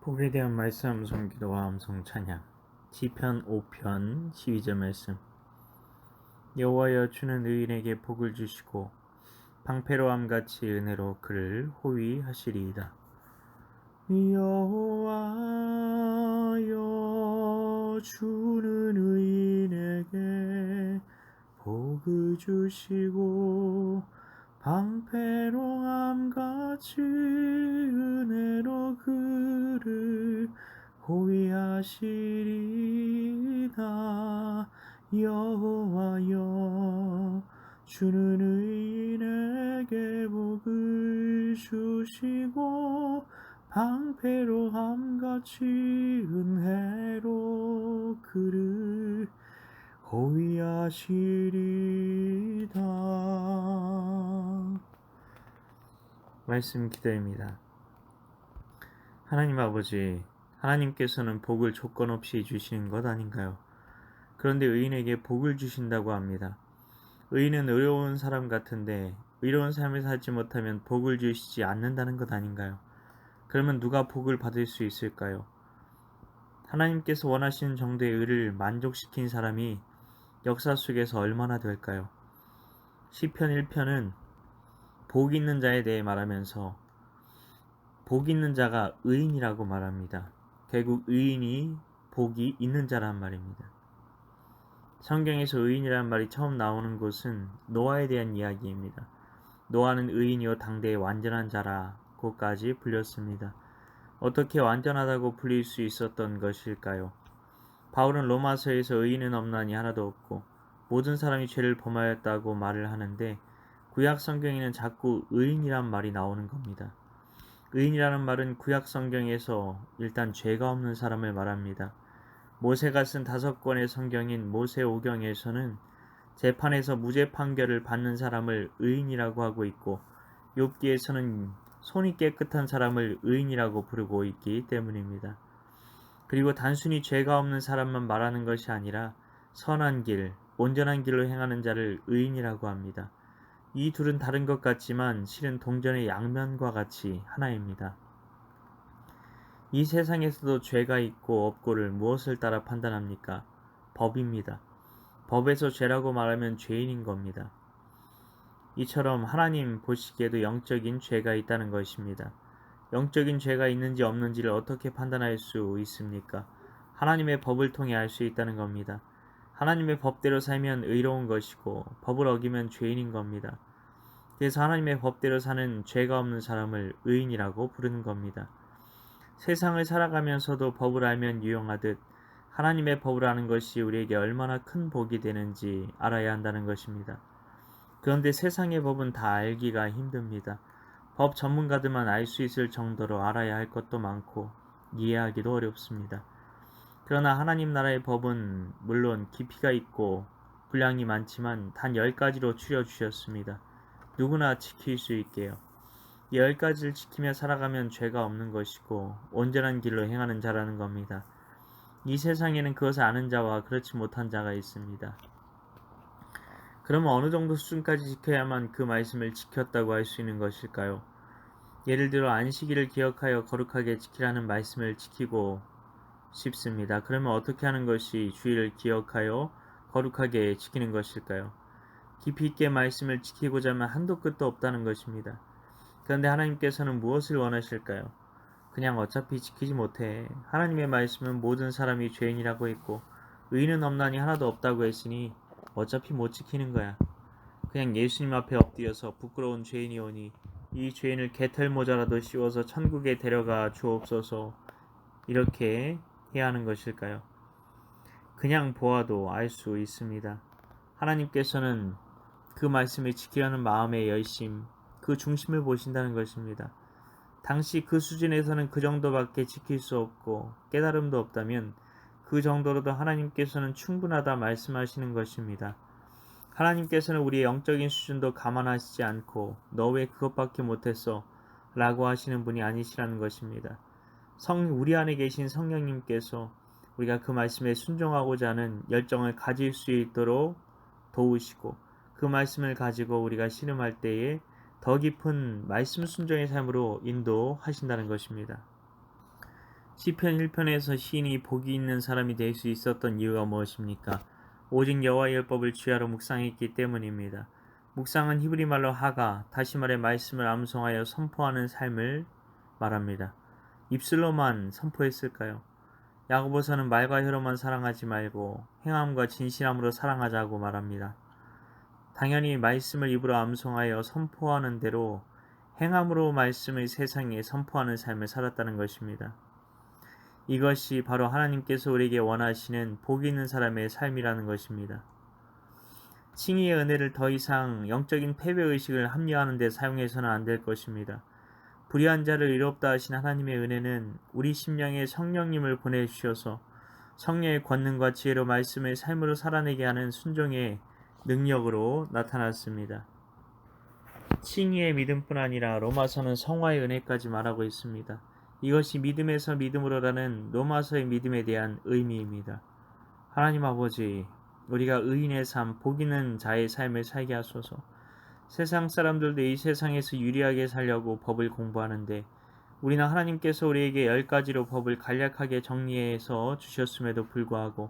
복에 대한 말씀 암송 기도와 암송 찬양 시편 5편 12절 말씀. 여호와여, 주는 의인에게 복을 주시고 방패로함같이 은혜로 그를 호위하시리이다. 여호와여, 주는 의인에게 복을 주시고 방패로함같이 은혜로 그를 호위하시리이다. 여호와여, 주는 의인에게 복을 주시고 방패로함같이 은혜로 그를 호위하시리이다. 말씀 기도입니다. 하나님 아버지, 하나님께서는 복을 조건 없이 주시는 것 아닌가요? 그런데 의인에게 복을 주신다고 합니다. 의인은 의로운 사람 같은데 의로운 삶을 살지 못하면 복을 주시지 않는다는 것 아닌가요? 그러면 누가 복을 받을 수 있을까요? 하나님께서 원하시는 정도의 의를 만족시킨 사람이 역사 속에서 얼마나 될까요? 시편 1편은 복 있는 자에 대해 말하면서 복 있는 자가 의인이라고 말합니다. 결국 의인이 복이 있는 자란 말입니다. 성경에서 의인이라는 말이 처음 나오는 곳은 노아에 대한 이야기입니다. 노아는 의인이요 당대의 완전한 자라고까지 불렸습니다. 어떻게 완전하다고 불릴 수 있었던 것일까요? 바울은 로마서에서 의인은 없나니 하나도 없고 모든 사람이 죄를 범하였다고 말을 하는데 구약 성경에는 자꾸 의인이란 말이 나오는 겁니다. 의인이라는 말은 구약 성경에서 일단 죄가 없는 사람을 말합니다. 모세가 쓴 5권의 성경인 모세오경에서는 재판에서 무죄 판결을 받는 사람을 의인이라고 하고 있고 욥기에서는 손이 깨끗한 사람을 의인이라고 부르고 있기 때문입니다. 그리고 단순히 죄가 없는 사람만 말하는 것이 아니라 선한 길, 온전한 길로 행하는 자를 의인이라고 합니다. 이 둘은 다른 것 같지만 실은 동전의 양면과 같이 하나입니다. 이 세상에서도 죄가 있고 없고를 무엇을 따라 판단합니까? 법입니다. 법에서 죄라고 말하면 죄인인 겁니다. 이처럼 하나님 보시기에도 영적인 죄가 있다는 것입니다. 영적인 죄가 있는지 없는지를 어떻게 판단할 수 있습니까? 하나님의 법을 통해 알 수 있다는 겁니다. 하나님의 법대로 살면 의로운 것이고 법을 어기면 죄인인 겁니다. 그래서 하나님의 법대로 사는 죄가 없는 사람을 의인이라고 부르는 겁니다. 세상을 살아가면서도 법을 알면 유용하듯 하나님의 법을 아는 것이 우리에게 얼마나 큰 복이 되는지 알아야 한다는 것입니다. 그런데 세상의 법은 다 알기가 힘듭니다. 법 전문가들만 알 수 있을 정도로 알아야 할 것도 많고 이해하기도 어렵습니다. 그러나 하나님 나라의 법은 물론 깊이가 있고 분량이 많지만 단 10가지로 추려주셨습니다. 누구나 지킬 수 있게요. 이 10가지를 지키며 살아가면 죄가 없는 것이고 온전한 길로 행하는 자라는 겁니다. 이 세상에는 그것을 아는 자와 그렇지 못한 자가 있습니다. 그러면 어느 정도 수준까지 지켜야만 그 말씀을 지켰다고 할 수 있는 것일까요? 예를 들어 안식일을 기억하여 거룩하게 지키라는 말씀을 지키고 싶습니다. 그러면 어떻게 하는 것이 주일을 기억하여 거룩하게 지키는 것일까요? 깊이 있게 말씀을 지키고자 하면 한도 끝도 없다는 것입니다. 그런데 하나님께서는 무엇을 원하실까요? 그냥 어차피 지키지 못해. 하나님의 말씀은 모든 사람이 죄인이라고 했고 의인은 없나니 하나도 없다고 했으니 어차피 못 지키는 거야. 그냥 예수님 앞에 엎드려서 부끄러운 죄인이 오니 이 죄인을 개털 모자라도 씌워서 천국에 데려가 주옵소서, 이렇게 해야 하는 것일까요? 그냥 보아도 알 수 있습니다. 하나님께서는 그 말씀을 지키려는 마음의 열심, 그 중심을 보신다는 것입니다. 당시 그 수준에서는 그 정도밖에 지킬 수 없고 깨달음도 없다면 그 정도로도 하나님께서는 충분하다 말씀하시는 것입니다. 하나님께서는 우리의 영적인 수준도 감안하시지 않고 너 왜 그것밖에 못했어? 라고 하시는 분이 아니시라는 것입니다. 우리 안에 계신 성령님께서 우리가 그 말씀에 순종하고자 하는 열정을 가질 수 있도록 도우시고 그 말씀을 가지고 우리가 신음할 때에 더 깊은 말씀 순종의 삶으로 인도하신다는 것입니다. 시편 1편에서 시인이 복이 있는 사람이 될 수 있었던 이유가 무엇입니까? 오직 여호와의 율법을 주야로 묵상했기 때문입니다. 묵상은 히브리 말로 하가, 다시 말해 말씀을 암송하여 선포하는 삶을 말합니다. 입술로만 선포했을까요? 야고보서는 말과 혀로만 사랑하지 말고 행함과 진실함으로 사랑하자고 말합니다. 당연히 말씀을 입으로 암송하여 선포하는 대로 행함으로 말씀을 세상에 선포하는 삶을 살았다는 것입니다. 이것이 바로 하나님께서 우리에게 원하시는 복 있는 사람의 삶이라는 것입니다. 칭의의 은혜를 더 이상 영적인 패배의식을 합리화하는 데 사용해서는 안 될 것입니다. 불의한 자를 의롭다 하신 하나님의 은혜는 우리 심령에 성령님을 보내주셔서 성령의 권능과 지혜로 말씀을 삶으로 살아내게 하는 순종의 능력으로 나타났습니다. 칭의의 믿음뿐 아니라 로마서는 성화의 은혜까지 말하고 있습니다. 이것이 믿음에서 믿음으로라는 로마서의 믿음에 대한 의미입니다. 하나님 아버지, 우리가 의인의 삶, 복 있는 자의 삶을 살게 하소서. 세상 사람들도 이 세상에서 유리하게 살려고 법을 공부하는데 우리는 하나님께서 우리에게 10가지로 법을 간략하게 정리해서 주셨음에도 불구하고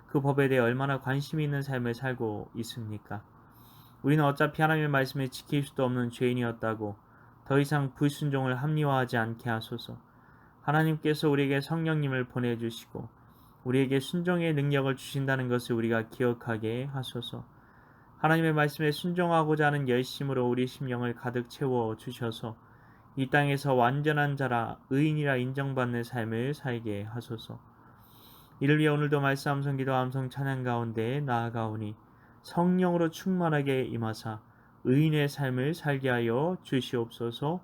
그 법에 대해 얼마나 관심이 있는 삶을 살고 있습니까? 우리는 어차피 하나님의 말씀을 지킬 수도 없는 죄인이었다고 더 이상 불순종을 합리화하지 않게 하소서. 하나님께서 우리에게 성령님을 보내주시고 우리에게 순종의 능력을 주신다는 것을 우리가 기억하게 하소서. 하나님의 말씀에 순종하고자 하는 열심으로 우리 심령을 가득 채워 주셔서 이 땅에서 완전한 자라 의인이라 인정받는 삶을 살게 하소서. 이를 위해 오늘도 말씀 암송 기도 암송 찬양 가운데 나아가오니 성령으로 충만하게 임하사 의인의 삶을 살게 하여 주시옵소서.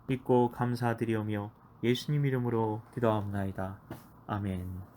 믿고 감사드리오며 예수님 이름으로 기도합나이다. 아멘.